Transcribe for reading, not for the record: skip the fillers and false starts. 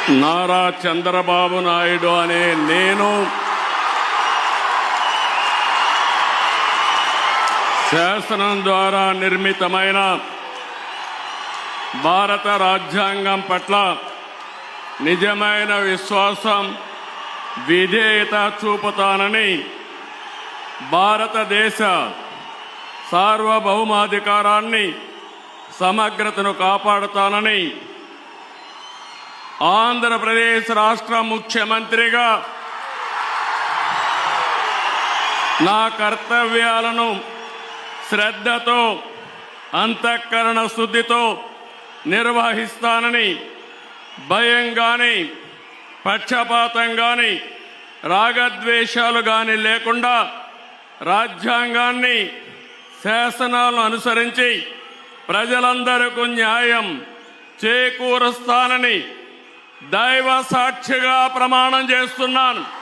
నారా చంద్రబాబు నాయుడు అనే నేను శాసనం ద్వారా నిర్మితమైన భారత రాజ్యాంగం పట్ల నిజమైన విశ్వాసం, విధేయత చూపుతానని, భారతదేశ సార్వభౌమాధికారాన్ని, సమగ్రతను కాపాడుతానని ఆంధ్రప్రదేశ్ రాష్ట్ర ముఖ్యమంత్రిగా నా కర్తవ్యాలను శ్రద్ధతో, అంతఃకరణ శుద్ధితో నిర్వహిస్తానని, భయం గాని, పక్షపాతం గాని, రాగద్వేషాలు గాని లేకుండా రాజ్యాంగాన్ని, శాసనాలను అనుసరించి ప్రజలందరికీ న్యాయం చేకూరుస్తానని దైవ సాక్షిగా ప్రమాణం చేస్తున్నాను.